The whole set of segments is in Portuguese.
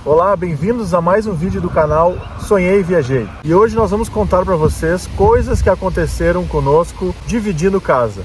Olá, bem-vindos a mais um vídeo do canal Sonhei e Viajei. E hoje nós vamos contar para vocês coisas que aconteceram conosco dividindo casa.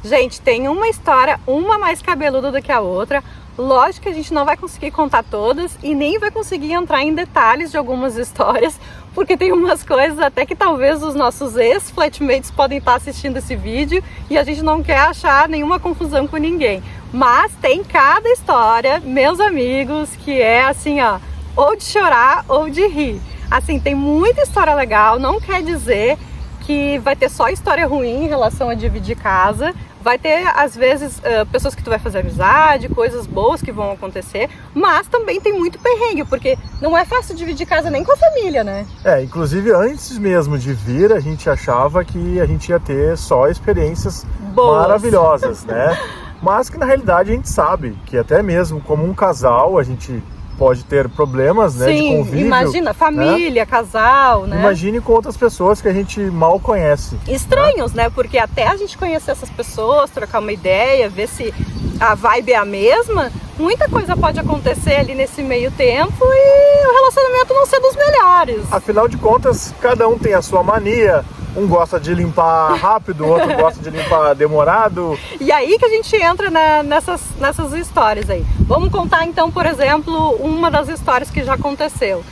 Gente, tem uma história, uma mais cabeluda do que a outra. Lógico que a gente não vai conseguir contar todas e nem vai conseguir entrar em detalhes de algumas histórias, porque tem umas coisas até que talvez os nossos ex-flatmates podem estar assistindo esse vídeo e a gente não quer achar nenhuma confusão com ninguém. Mas tem cada história, meus amigos, que é assim, ó, ou de chorar ou de rir. Assim, tem muita história legal, não quer dizer que vai ter só história ruim em relação a dividir casa. Vai ter, às vezes, pessoas que tu vai fazer amizade, coisas boas que vão acontecer, mas também tem muito perrengue, porque não é fácil dividir casa nem com a família, né? Inclusive antes mesmo de vir, a gente achava que a gente ia ter só experiências boas, maravilhosas, né? Mas que na realidade a gente sabe que até mesmo como um casal, a gente pode ter problemas, né, de convívio. Imagina, família, né? Casal, né? Imagine com outras pessoas que a gente mal conhece. Estranhos, né? Porque até a gente conhecer essas pessoas, trocar uma ideia, ver se a vibe é a mesma, muita coisa pode acontecer ali nesse meio tempo e o relacionamento não ser dos melhores. Afinal de contas, cada um tem a sua mania. Um gosta de limpar rápido, o outro gosta de limpar demorado. E aí que a gente entra nessas histórias aí. Vamos contar então, por exemplo, uma das histórias que já aconteceu.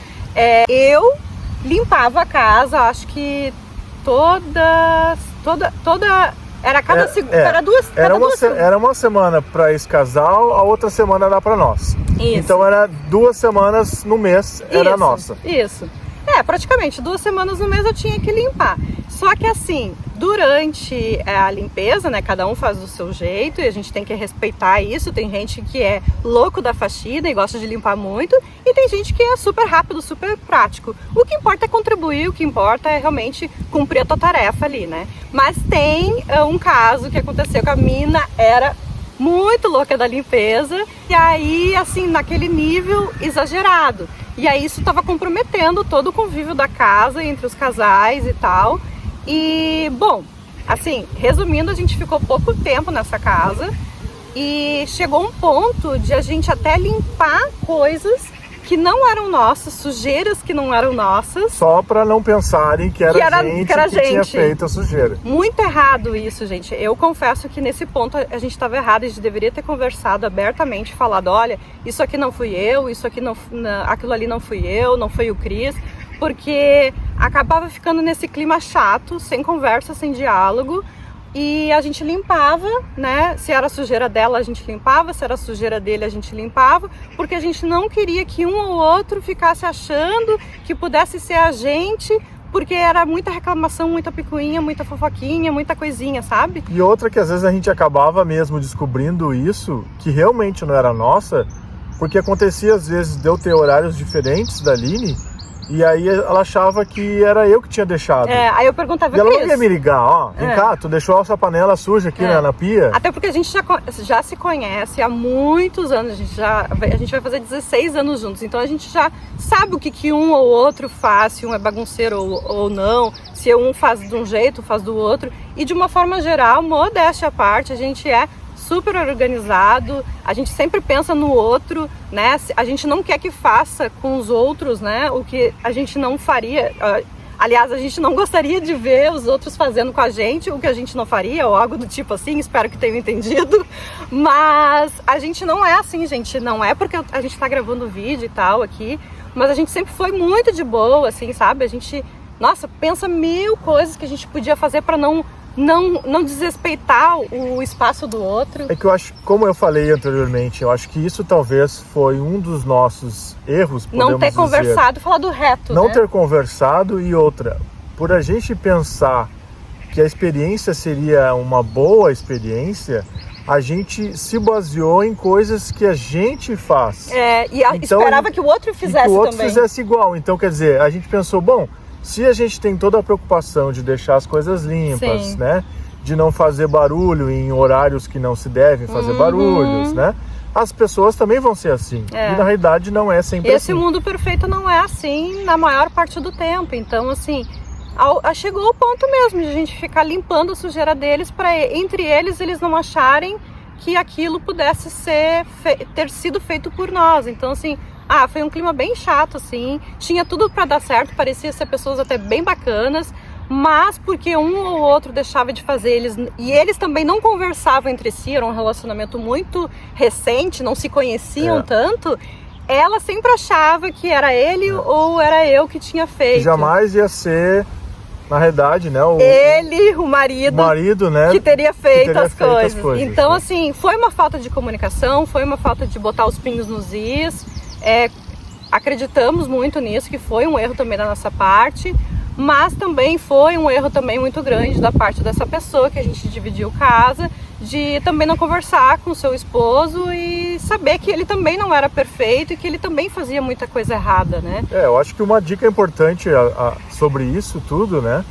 Eu limpava a casa, acho que era cada segunda, era duas. Era uma semana para esse casal, a outra semana era para nós. Isso. Então era 2 semanas no mês, era nossa. Isso. Praticamente 2 semanas no mês eu tinha que limpar. Só que assim, durante a limpeza, né, cada um faz do seu jeito e a gente tem que respeitar isso. Tem gente que é louco da faxina e gosta de limpar muito e tem gente que é super rápido, super prático. O que importa é contribuir, o que importa é realmente cumprir a tua tarefa ali, né? Mas tem um caso que aconteceu que a mina era muito louca da limpeza e aí, assim, naquele nível exagerado. E aí isso estava comprometendo todo o convívio da casa entre os casais e tal. E, bom, assim, resumindo, a gente ficou pouco tempo nessa casa e chegou um ponto de a gente até limpar coisas que não eram nossas, sujeiras que não eram nossas. Só para não pensarem que era a gente que tinha feito a sujeira. Muito errado isso, gente. Eu confesso que nesse ponto a gente estava errado, a gente deveria ter conversado abertamente, falado, olha, isso aqui não fui eu, isso aqui não, aquilo ali não fui eu, não foi o Cris, porque acabava ficando nesse clima chato, sem conversa, sem diálogo. E a gente limpava, né? Se era a sujeira dela, a gente limpava. Se era a sujeira dele, a gente limpava. Porque a gente não queria que um ou outro ficasse achando que pudesse ser a gente. Porque era muita reclamação, muita picuinha, muita fofoquinha, muita coisinha, sabe? E outra que às vezes a gente acabava mesmo descobrindo isso, que realmente não era nossa. Porque acontecia às vezes de eu ter horários diferentes da Aline. E aí ela achava que era eu que tinha deixado. Aí eu perguntava, e ela não ia me ligar, ó, vem cá, tu deixou essa panela suja aqui na pia. Até porque a gente já se conhece há muitos anos, a gente vai fazer 16 anos juntos, então a gente já sabe o que um ou outro faz, se um é bagunceiro ou não, se um faz de um jeito, faz do outro. E de uma forma geral, modéstia à parte, a gente é super organizado, a gente sempre pensa no outro, né? A gente não quer que faça com os outros, né? O que a gente não faria. Aliás, a gente não gostaria de ver os outros fazendo com a gente o que a gente não faria, ou algo do tipo assim, espero que tenham entendido. Mas a gente não é assim, gente. Não é porque a gente tá gravando vídeo e tal aqui, mas a gente sempre foi muito de boa, assim, sabe? A gente, nossa, pensa 1000 coisas que a gente podia fazer para não desrespeitar o espaço do outro. É que eu acho, como eu falei anteriormente, eu acho que isso talvez foi um dos nossos erros, podemos não ter dizer. Conversado, falado reto, não né? ter conversado e outra, por a gente pensar que a experiência seria uma boa experiência, a gente se baseou em coisas que a gente faz. Então, esperava que o outro fizesse também. Que o outro fizesse igual. Então, quer dizer, a gente pensou, bom, se a gente tem toda a preocupação de deixar as coisas limpas, sim, né? De não fazer barulho em horários que não se devem fazer barulhos, né? As pessoas também vão ser assim. E na realidade não é sempre assim. Esse mundo perfeito não é assim na maior parte do tempo. Então, assim, chegou o ponto mesmo de a gente ficar limpando a sujeira deles para entre eles não acharem que aquilo pudesse ter sido feito por nós. Então, assim, Foi um clima bem chato, assim. Tinha tudo pra dar certo, parecia ser pessoas até bem bacanas, mas porque um ou outro deixava de fazer, e eles também não conversavam entre si, era um relacionamento muito recente, não se conheciam tanto, ela sempre achava que era ele ou era eu que tinha feito. Jamais ia ser, na realidade, né? O marido, né? Que teria feito as coisas. Então, né? assim, foi uma falta de comunicação, foi uma falta de botar os pingos nos is. Acreditamos muito nisso, que foi um erro também da nossa parte, mas também foi um erro também muito grande da parte dessa pessoa que a gente dividiu casa, de também não conversar com o seu esposo e saber que ele também não era perfeito e que ele também fazia muita coisa errada, né? Eu acho que uma dica importante sobre isso tudo, né?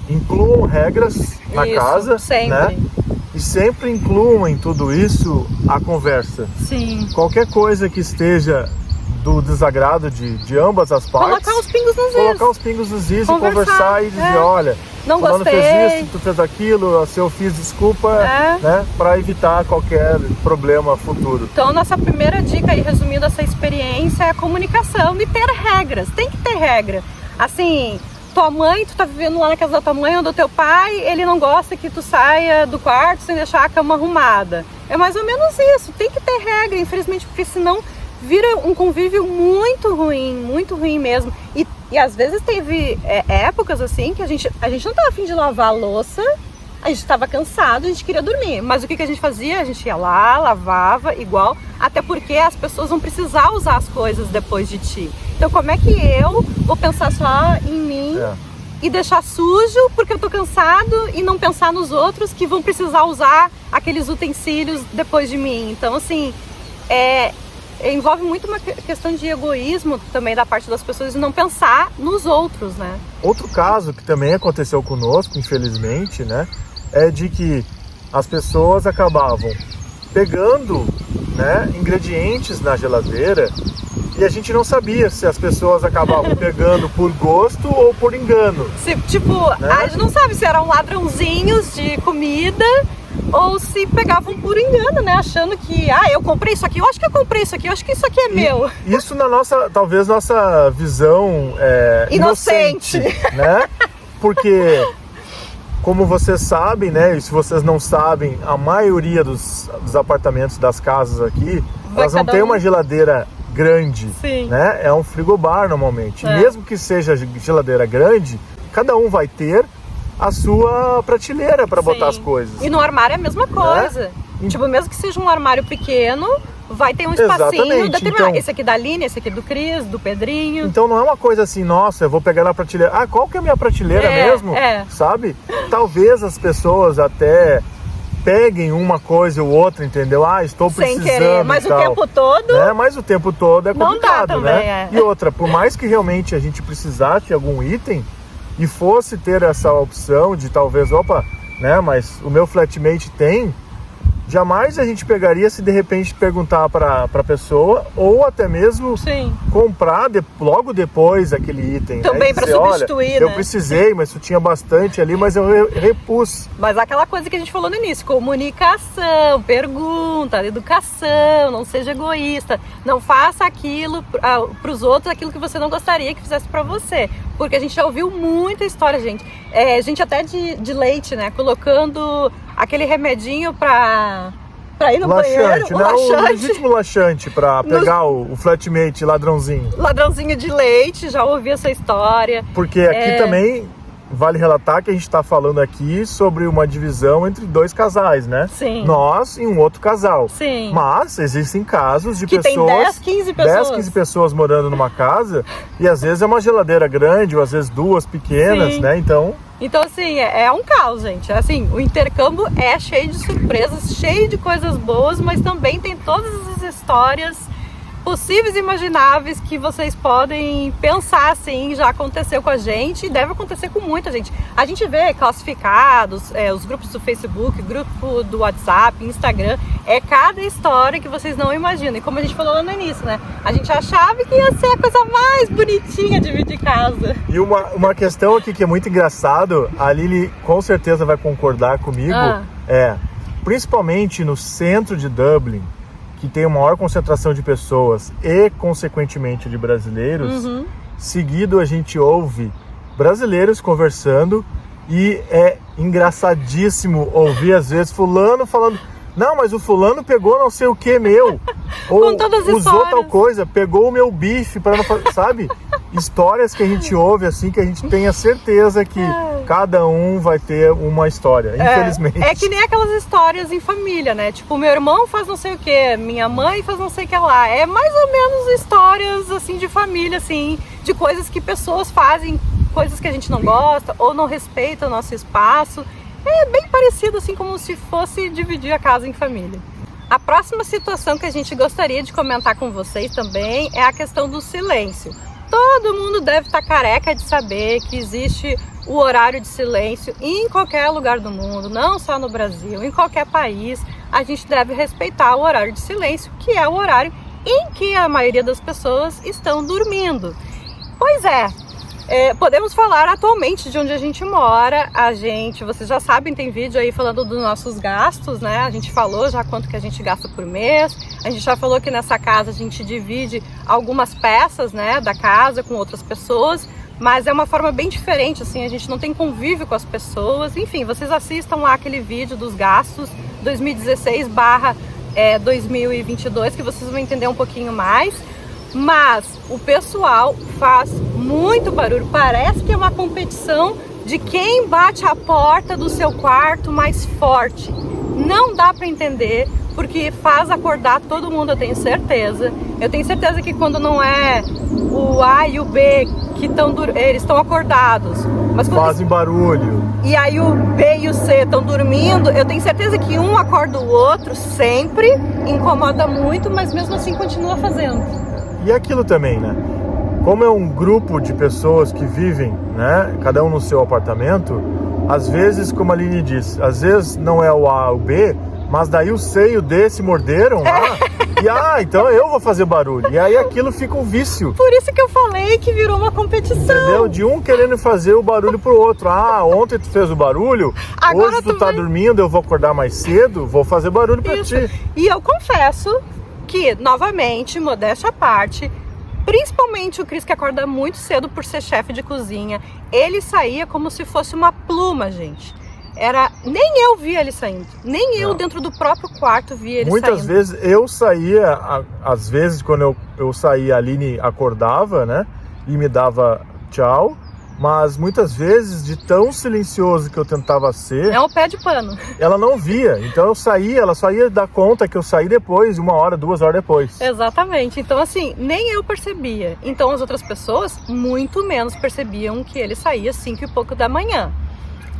Incluam regras na casa, sempre. Né? E sempre incluam em tudo isso a conversa. Sim. Qualquer coisa que esteja do desagrado de ambas as partes. Colocar os pingos nos is. Colocar os pingos nos is e conversar e dizer, olha, não fulano gostei. fez isso, tu fez aquilo, se eu fiz, desculpa, né? Para evitar qualquer problema futuro. Então, nossa primeira dica aí, resumindo essa experiência, é a comunicação e ter regras. Tem que ter regra. Assim, tua mãe, tu tá vivendo lá na casa da tua mãe ou do teu pai, ele não gosta que tu saia do quarto sem deixar a cama arrumada. É mais ou menos isso. Tem que ter regra, infelizmente, porque senão vira um convívio muito ruim mesmo. E às vezes teve épocas assim que a gente não tava a fim de lavar a louça, a gente tava cansado, a gente queria dormir. Mas o que a gente fazia? A gente ia lá, lavava igual, até porque as pessoas vão precisar usar as coisas depois de ti. Então como é que eu vou pensar só em mim e deixar sujo porque eu tô cansado e não pensar nos outros que vão precisar usar aqueles utensílios depois de mim? Então assim, envolve muito uma questão de egoísmo também da parte das pessoas e não pensar nos outros, né? Outro caso que também aconteceu conosco, infelizmente, né, é de que as pessoas acabavam pegando, né, ingredientes na geladeira e a gente não sabia se as pessoas acabavam pegando por gosto ou por engano. Né? A gente não sabe se eram ladrãozinhos de comida ou se pegavam por engano, né? Achando que, eu comprei isso aqui, eu acho que eu comprei isso aqui, eu acho que isso aqui é meu. Isso na talvez nossa visão inocente, né? Porque, como vocês sabem, né? E se vocês não sabem, a maioria dos apartamentos das casas aqui, elas não têm uma geladeira grande, né? É um frigobar normalmente. Mesmo que seja geladeira grande, cada um vai ter a sua prateleira para botar as coisas. E no armário é a mesma coisa. Tipo, mesmo que seja um armário pequeno, vai ter um espacinho determinado. Então, esse aqui da Aline, esse aqui do Cris, do Pedrinho. Então não é uma coisa assim, nossa, eu vou pegar na prateleira. Qual que é a minha prateleira mesmo? Sabe? Talvez as pessoas até peguem uma coisa ou outra, entendeu? Estou precisando. Sem querer, mas o tempo todo. Né? Mas o tempo todo é complicado, não dá também, né? E outra, por mais que realmente a gente precisasse de algum item e fosse ter essa opção de talvez, né? Mas o meu flatmate tem. Jamais a gente pegaria se de repente perguntar para a pessoa ou até mesmo comprar logo depois aquele item. Também, né? Para substituir, eu precisei, mas eu tinha bastante ali, mas eu repus. Mas aquela coisa que a gente falou no início, comunicação, pergunta, educação, não seja egoísta, não faça aquilo para os outros, aquilo que você não gostaria que fizesse para você. Porque a gente já ouviu muita história, gente. Gente até de leite, né? Colocando aquele remedinho pra ir no banheiro. O legítimo laxante pra pegar o flatmate ladrãozinho. Ladrãozinho de leite, já ouvi essa história. Porque aqui também vale relatar que a gente tá falando aqui sobre uma divisão entre dois casais, né? Sim. Nós e um outro casal. Sim. Mas existem casos de que pessoas... tem 10, 15 pessoas. 10, 15 pessoas morando numa casa e às vezes é uma geladeira grande ou às vezes duas pequenas, né? Então, assim, é um caos, gente. Assim, o intercâmbio é cheio de surpresas, cheio de coisas boas, mas também tem todas as histórias possíveis e imagináveis que vocês podem pensar, assim, já aconteceu com a gente e deve acontecer com muita gente. A gente vê classificados, os grupos do Facebook, grupo do WhatsApp, Instagram, cada história que vocês não imaginam. E como a gente falou lá no início, né? A gente achava que ia ser a coisa mais bonitinha de dividir casa. E uma questão aqui que é muito engraçado, a Lili com certeza vai concordar comigo, principalmente no centro de Dublin, que tem a maior concentração de pessoas e, consequentemente, de brasileiros, seguido a gente ouve brasileiros conversando e é engraçadíssimo ouvir, às vezes, fulano falando, não, mas o fulano pegou não sei o que meu, ou usou tal coisa, pegou o meu bife, para não fazer, sabe? Histórias que a gente ouve, assim, que a gente tem a certeza que cada um vai ter uma história, infelizmente. É que nem aquelas histórias em família, né? Tipo, meu irmão faz não sei o que, minha mãe faz não sei o que lá. É mais ou menos histórias, assim, de família, assim, de coisas que pessoas fazem, coisas que a gente não gosta ou não respeita o nosso espaço. É bem parecido, assim, como se fosse dividir a casa em família. A próxima situação que a gente gostaria de comentar com vocês também é a questão do silêncio. Todo mundo deve estar careca de saber que existe o horário de silêncio em qualquer lugar do mundo, não só no Brasil, em qualquer país. A gente deve respeitar o horário de silêncio, que é o horário em que a maioria das pessoas estão dormindo. Pois podemos falar atualmente de onde a gente mora. Vocês já sabem, tem vídeo aí falando dos nossos gastos, né? A gente falou já quanto que a gente gasta por mês. A gente já falou que nessa casa a gente divide algumas peças, né, da casa com outras pessoas, mas é uma forma bem diferente, assim, a gente não tem convívio com as pessoas. Enfim, vocês assistam lá aquele vídeo dos gastos 2016/2022, que vocês vão entender um pouquinho mais. Mas o pessoal faz muito barulho, parece que é uma competição de quem bate a porta do seu quarto mais forte. Não dá para entender, porque faz acordar todo mundo, eu tenho certeza. Eu tenho certeza que quando não é o A e o B que eles estão acordados, mas fazem barulho. E aí o B e o C estão dormindo, eu tenho certeza que um acorda o outro sempre, incomoda muito, mas mesmo assim continua fazendo. E aquilo também, né? Como é um grupo de pessoas que vivem, né, cada um no seu apartamento, às vezes, como a Aline disse, às vezes não é o A ou o B, mas daí o C e o D se morderam lá, e então eu vou fazer barulho. E aí aquilo fica um vício. Por isso que eu falei que virou uma competição. Entendeu? De um querendo fazer o barulho pro outro. Ontem tu fez o barulho, agora hoje tu tá dormindo, eu vou acordar mais cedo, vou fazer barulho pra ti. E eu confesso que, novamente, modéstia à parte, principalmente o Cris, que acorda muito cedo por ser chefe de cozinha, ele saía como se fosse uma pluma, gente. Nem eu via ele saindo, nem eu dentro do próprio quarto via ele saindo. Muitas vezes eu saía, às vezes quando eu saía, a Aline acordava, né, e me dava tchau. Mas muitas vezes, de tão silencioso que eu tentava ser... É um pé de pano. Ela não via. Então eu saía, ela só ia dar conta que eu saí depois, 1 hora, 2 horas depois. Exatamente. Então assim, nem eu percebia. Então as outras pessoas, muito menos percebiam que ele saía às 5 e pouco da manhã.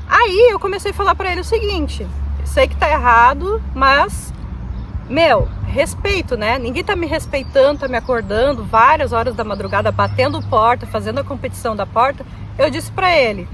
Aí eu comecei a falar pra ele o seguinte, sei que tá errado, mas... respeito, né? Ninguém tá me respeitando, tá me acordando várias horas da madrugada, batendo porta, fazendo a competição da porta. Eu disse pra ele,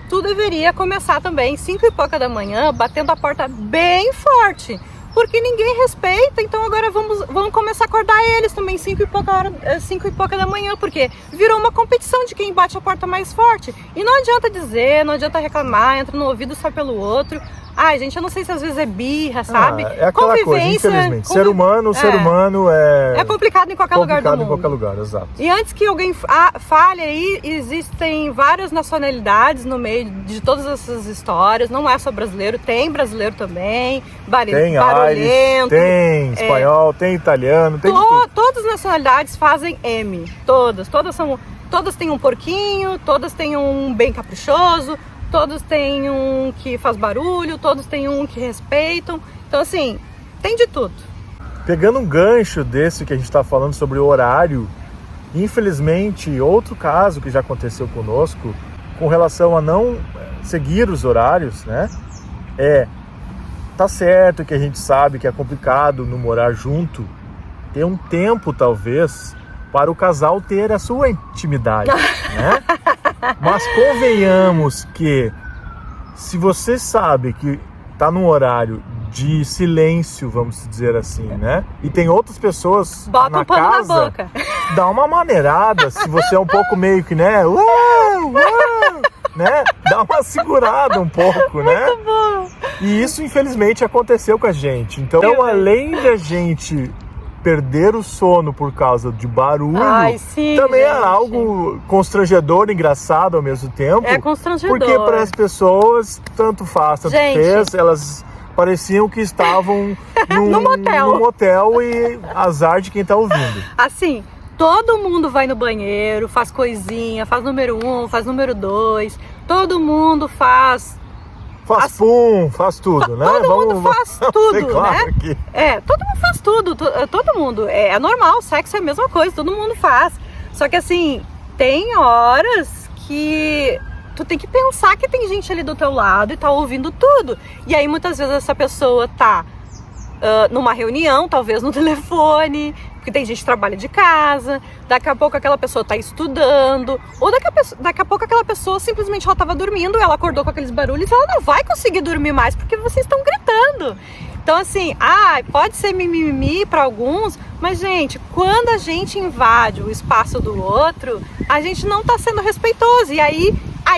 tu deveria começar também 5 e pouca da manhã, batendo a porta bem forte, porque ninguém respeita. Então agora vamos começar a acordar eles também 5 e pouca da manhã, porque virou uma competição de quem bate a porta mais forte. E não adianta dizer, não adianta reclamar, entra no ouvido só pelo outro. Ai, gente, eu não sei se às vezes é birra, sabe? É aquela coisa, infelizmente. Ser humano é complicado em qualquer lugar do mundo. Em qualquer lugar, exato. E antes que alguém fale aí, existem várias nacionalidades no meio de todas essas histórias. Não é só brasileiro, tem brasileiro também. Tem barulhento. Tem espanhol, tem italiano, tem tudo. Todas as nacionalidades fazem M. Todas têm um porquinho, todas têm um bem caprichoso. Todos têm um que faz barulho, todos têm um que respeitam. Então, assim, tem de tudo. Pegando um gancho desse que a gente está falando sobre o horário, infelizmente, outro caso que já aconteceu conosco, com relação a não seguir os horários, né? Tá certo que a gente sabe que é complicado não morar junto, ter um tempo, talvez, para o casal ter a sua intimidade, né? Mas convenhamos que se você sabe que tá num horário de silêncio, vamos dizer assim, né? E tem outras pessoas na casa, na boca. Dá uma maneirada, se você é um pouco meio que, né? Né? Dá uma segurada um pouco, né? Muito bom. E isso, infelizmente, aconteceu com a gente. Então, além da gente perder o sono por causa de barulho, Ai, sim, também é gente. algo constrangedor e engraçado ao mesmo tempo. É constrangedor. Porque para as pessoas, tanto faz, tanto Gente. fez, elas pareciam que estavam No motel. num motel e azar de quem tá ouvindo. Assim, todo mundo vai no banheiro, faz coisinha, faz número 1, faz número 2, todo mundo faz... Faz pum, faz tudo, né? Todo mundo faz tudo, ser claro né? aqui. Todo mundo faz tudo, todo mundo. É normal, sexo é a mesma coisa, todo mundo faz. Só que assim, tem horas que tu tem que pensar que tem gente ali do teu lado e tá ouvindo tudo. E aí muitas vezes essa pessoa tá numa reunião, talvez no telefone, porque tem gente que trabalha de casa, daqui a pouco aquela pessoa tá estudando, ou daqui a pouco aquela pessoa simplesmente ela tava dormindo, ela acordou com aqueles barulhos e ela não vai conseguir dormir mais porque vocês estão gritando. Então assim, pode ser mimimi para alguns, mas gente, quando a gente invade o espaço do outro, a gente não tá sendo respeitoso, e aí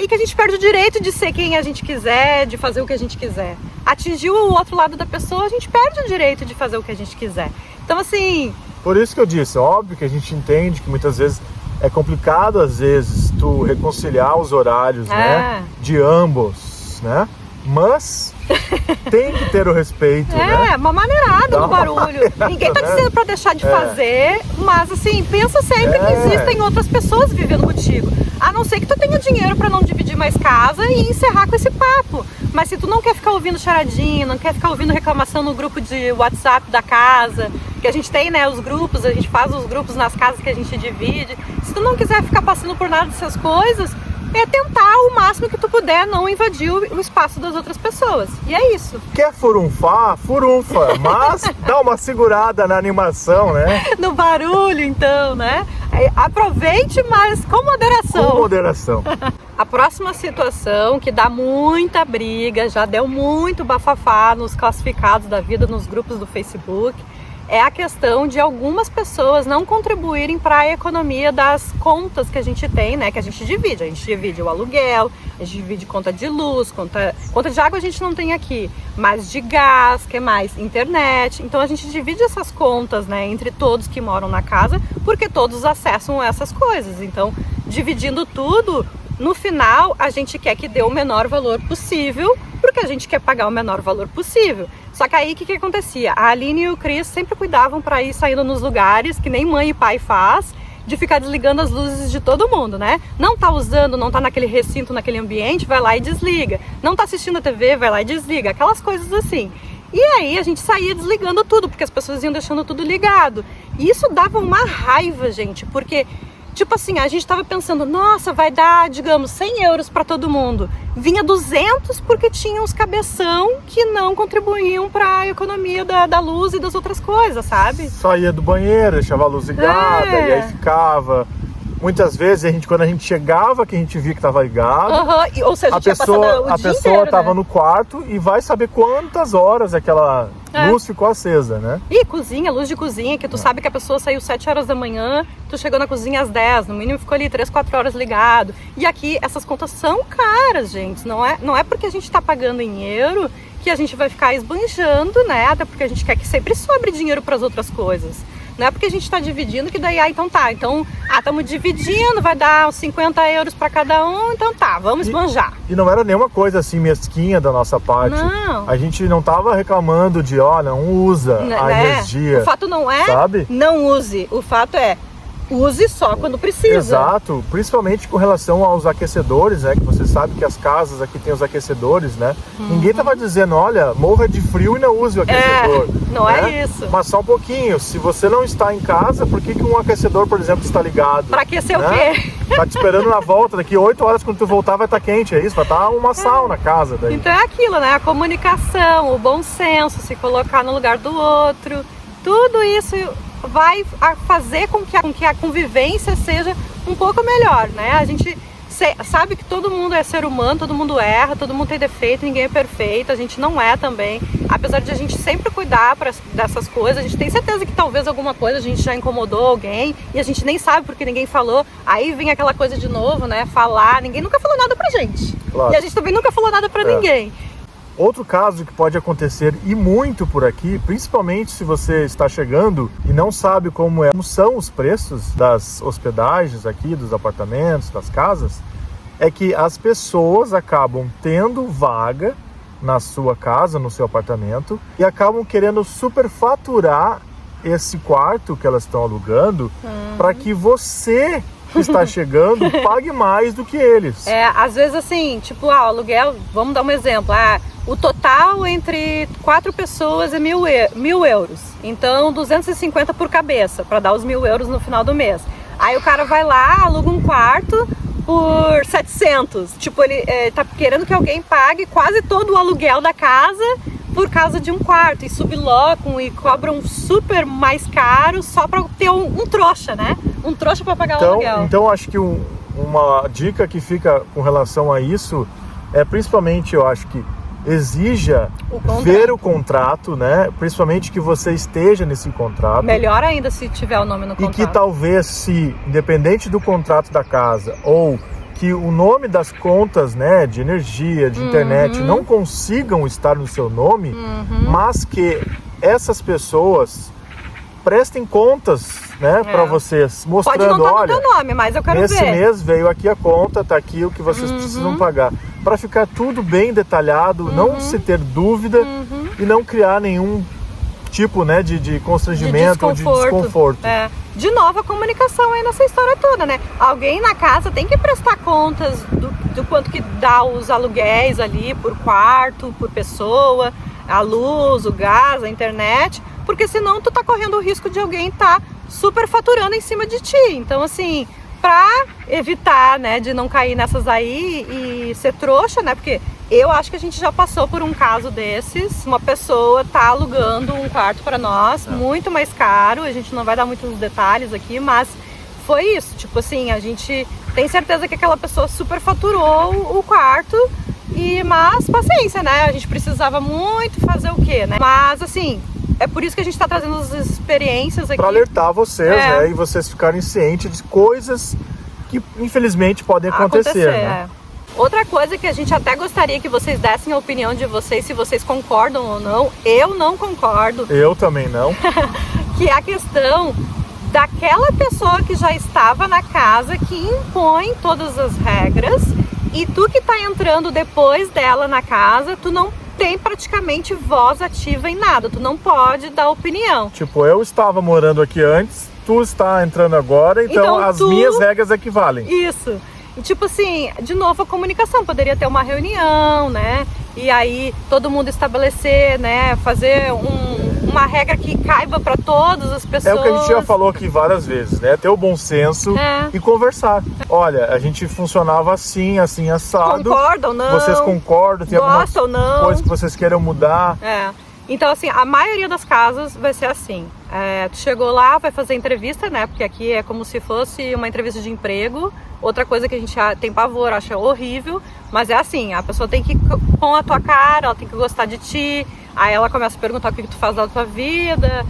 que a gente perde o direito de ser quem a gente quiser, de fazer o que a gente quiser. Atingiu o outro lado da pessoa, a gente perde o direito de fazer o que a gente quiser. Então assim... Por isso que eu disse, óbvio que a gente entende que muitas vezes é complicado, às vezes, tu reconciliar os horários, né, de ambos, né? Mas tem que ter o respeito, né? Uma maneirada no barulho. Maneirada, Ninguém tá né? dizendo pra deixar de fazer, mas assim, pensa sempre que existem outras pessoas vivendo contigo. A não ser que tu tenha dinheiro pra não dividir mais casa e encerrar com esse papo. Mas se tu não quer ficar ouvindo charadinha, não quer ficar ouvindo reclamação no grupo de WhatsApp da casa, que a gente tem, né, os grupos, a gente faz os grupos nas casas que a gente divide. Se tu não quiser ficar passando por nada dessas coisas, é tentar o máximo que tu puder não invadir o espaço das outras pessoas. E é isso. Quer furunfar? Furunfa, mas dá uma segurada na animação, né? No barulho, então, né? Aproveite, mas com moderação. Com moderação. A próxima situação que dá muita briga, já deu muito bafafá nos classificados da vida, nos grupos do Facebook, é a questão de algumas pessoas não contribuírem para a economia das contas que a gente tem, né? Que a gente divide. A gente divide o aluguel, a gente divide conta de luz, conta de água a gente não tem aqui, mas de gás, que mais? Internet. Então a gente divide essas contas, né, entre todos que moram na casa, porque todos acessam essas coisas. Então, dividindo tudo, no final a gente quer que dê o menor valor possível, porque a gente quer pagar o menor valor possível. Só que aí o que acontecia? A Aline e o Cris sempre cuidavam para ir saindo nos lugares, que nem mãe e pai faz, de ficar desligando as luzes de todo mundo, né? Não tá usando, não tá naquele recinto, naquele ambiente, vai lá e desliga. Não tá assistindo a TV, vai lá e desliga. Aquelas coisas assim. E aí a gente saía desligando tudo, porque as pessoas iam deixando tudo ligado. E isso dava uma raiva, gente, porque... Tipo assim, a gente tava pensando, nossa, vai dar, digamos, 100 euros para todo mundo. Vinha 200 porque tinha uns cabeção que não contribuíam para a economia da luz e das outras coisas, sabe? Saía do banheiro, deixava a luz ligada, e aí ficava. Muitas vezes, quando a gente chegava, que a gente via que estava ligado, Ou seja, a pessoa estava no quarto e vai saber quantas horas aquela luz ficou acesa, né? E cozinha, luz de cozinha, que tu sabe que a pessoa saiu 7 horas da manhã, tu chegou na cozinha às 10, no mínimo ficou ali 3, 4 horas ligado. E aqui, essas contas são caras, gente. Não é porque a gente tá pagando em euro que a gente vai ficar esbanjando, né? Até porque a gente quer que sempre sobre dinheiro para as outras coisas. Não é porque a gente está dividindo que daí, estamos dividindo, vai dar uns 50 euros para cada um, então tá, vamos esbanjar. E não era nenhuma coisa assim mesquinha da nossa parte. Não. A gente não tava reclamando de, não usa a energia. O fato não é, sabe? Não use, o fato é, use só quando precisa. Exato, principalmente com relação aos aquecedores, né? Que você sabe que as casas aqui tem os aquecedores, né? Ninguém tava dizendo, olha, morra de frio e não use o aquecedor. Não né? é isso. Mas só um pouquinho, se você não está em casa, por que um aquecedor, por exemplo, está ligado? Pra aquecer né? o quê? Tá te esperando na volta, daqui 8 horas quando tu voltar vai estar quente, é isso? Vai estar uma sauna na casa daí. Então é aquilo, né? A comunicação, o bom senso, se colocar no lugar do outro, tudo isso vai fazer com que a convivência seja um pouco melhor, né? A gente sabe que todo mundo é ser humano, todo mundo erra, todo mundo tem defeito, ninguém é perfeito, a gente não é também. Apesar de a gente sempre cuidar dessas coisas, a gente tem certeza que talvez alguma coisa a gente já incomodou alguém e a gente nem sabe porque ninguém falou. Aí vem aquela coisa de novo, né? Falar, ninguém nunca falou nada pra gente. Claro. E a gente também nunca falou nada pra ninguém. Outro caso que pode acontecer e muito por aqui, principalmente se você está chegando e não sabe como são os preços das hospedagens aqui, dos apartamentos, das casas, é que as pessoas acabam tendo vaga na sua casa, no seu apartamento, e acabam querendo superfaturar esse quarto que elas estão alugando para que você que está chegando pague mais do que eles. Às vezes assim, tipo, aluguel, vamos dar um exemplo, o total entre 4 pessoas é 1.000 euros, então 250 por cabeça, para dar os 1.000 euros no final do mês. Aí o cara vai lá, aluga um quarto por 700, tipo, ele tá querendo que alguém pague quase todo o aluguel da casa por causa de um quarto, e sublocam e cobram super mais caro só para ter um trouxa, né? Um trouxa para pagar o aluguel. Então acho que uma dica que fica com relação a isso é principalmente, eu acho que exija ver o contrato, né? Principalmente que você esteja nesse contrato. Melhor ainda se tiver o nome no contrato. E que talvez, se independente do contrato da casa ou que o nome das contas, né, de energia, de internet não consigam estar no seu nome, mas que essas pessoas prestem contas, né, para vocês, mostrando, pode não estar olha, no teu nome, mas eu quero esse ver. mês veio aqui a conta, tá aqui o que vocês precisam pagar, para ficar tudo bem detalhado, não se ter dúvida e não criar nenhum tipo, né, de constrangimento ou de desconforto. De novo, a comunicação aí nessa história toda, né? Alguém na casa tem que prestar contas do quanto que dá os aluguéis ali por quarto, por pessoa, a luz, o gás, a internet, porque senão tu tá correndo o risco de alguém tá super faturando em cima de ti. Então, assim, pra evitar, né, de não cair nessas aí e ser trouxa, né? Porque eu acho que a gente já passou por um caso desses. Uma pessoa tá alugando um quarto para nós, muito mais caro. A gente não vai dar muitos detalhes aqui, mas foi isso. Tipo assim, a gente tem certeza que aquela pessoa superfaturou o quarto. Mas paciência, né? A gente precisava muito fazer o quê, né? Mas assim, é por isso que a gente tá trazendo as experiências aqui. Para alertar vocês, né? E vocês ficarem cientes de coisas que infelizmente podem acontecer, né? Outra coisa que a gente até gostaria que vocês dessem a opinião de vocês, se vocês concordam ou não. Eu não concordo. Eu também não. Que é a questão daquela pessoa que já estava na casa, que impõe todas as regras, e tu que tá entrando depois dela na casa, tu não tem praticamente voz ativa em nada, tu não pode dar opinião. Tipo, eu estava morando aqui antes, tu está entrando agora, então as minhas regras equivalem. Isso. E, tipo assim, de novo a comunicação, poderia ter uma reunião, né? E aí todo mundo estabelecer, né? Fazer uma regra que caiba para todas as pessoas. É o que a gente já falou aqui várias vezes, né? Ter o bom senso e conversar. Olha, a gente funcionava assim, assim, assado. Concordam ou não? Vocês concordam? Tem Gostam ou não? Coisas que vocês queiram mudar? Então, assim, a maioria das casas vai ser assim. Tu chegou lá, vai fazer entrevista, né? Porque aqui é como se fosse uma entrevista de emprego. Outra coisa que a gente tem pavor, acha horrível. Mas é assim, a pessoa tem que ir com a tua cara, ela tem que gostar de ti. Aí ela começa a perguntar o que tu faz da tua vida.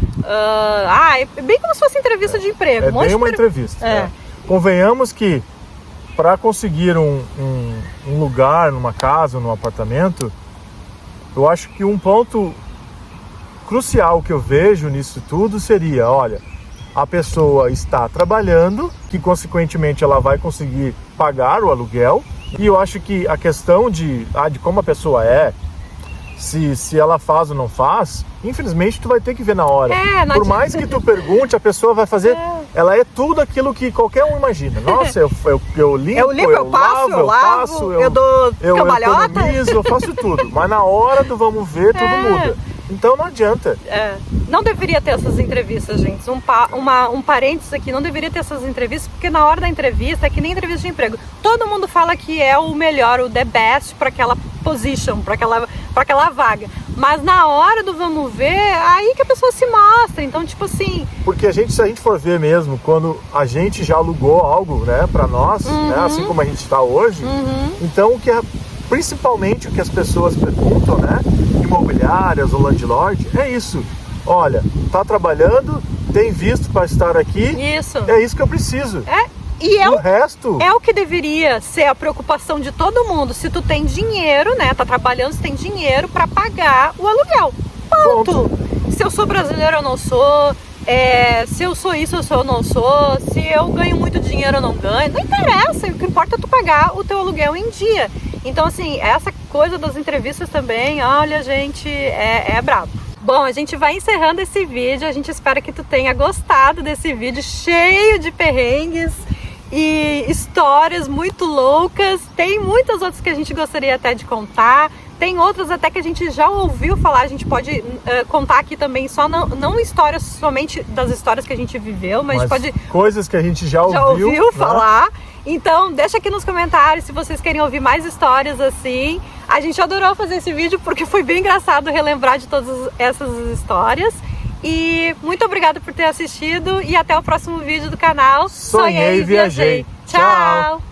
É bem como se fosse entrevista de emprego. É bem uma entrevista. Convenhamos que para conseguir um lugar numa casa, num apartamento, eu acho que um ponto crucial que eu vejo nisso tudo seria, olha, a pessoa está trabalhando, que consequentemente ela vai conseguir pagar o aluguel, e eu acho que a questão de como a pessoa é, se ela faz ou não faz, infelizmente tu vai ter que ver na hora. Por mais que tu pergunte, a pessoa vai fazer, ela é tudo aquilo que qualquer um imagina. Nossa, eu limpo, eu passo, eu dou cambalhota, eu economizo, eu faço tudo. Mas na hora do vamos ver, tudo muda. Então não adianta. Não deveria ter essas entrevistas, gente. Um parênteses aqui, não deveria ter essas entrevistas, porque na hora da entrevista é que nem entrevista de emprego. Todo mundo fala que é o melhor, o the best para aquela position, para aquela vaga. Mas na hora do vamos ver, aí que a pessoa se mostra. Então, tipo assim... Porque se a gente for ver mesmo, quando a gente já alugou algo, né, para nós, né, assim como a gente está hoje, então principalmente o que as pessoas perguntam, né, imobiliárias ou landlord, é isso. Olha, tá trabalhando, tem visto para estar aqui, isso. É isso que eu preciso. E o resto... é o que deveria ser a preocupação de todo mundo. Se tu tem dinheiro, né? Tá trabalhando, se tem dinheiro para pagar o aluguel. Ponto. Se eu sou brasileiro, eu não sou. Se eu sou isso, eu não sou. Se eu ganho muito dinheiro, eu não ganho. Não interessa. O que importa é tu pagar o teu aluguel em dia. Então, assim, essa coisa das entrevistas também, olha, gente, é brabo. Bom, a gente vai encerrando esse vídeo. A gente espera que tu tenha gostado desse vídeo cheio de perrengues e histórias muito loucas. Tem muitas outras que a gente gostaria até de contar. Tem outras até que a gente já ouviu falar. A gente pode contar aqui também, só não histórias somente das histórias que a gente viveu, mas a gente pode... coisas que a gente já ouviu, né? falar. Então, deixa aqui nos comentários se vocês querem ouvir mais histórias assim. A gente adorou fazer esse vídeo porque foi bem engraçado relembrar de todas essas histórias. E muito obrigada por ter assistido e até o próximo vídeo do canal Sonhei e Viajei. Tchau!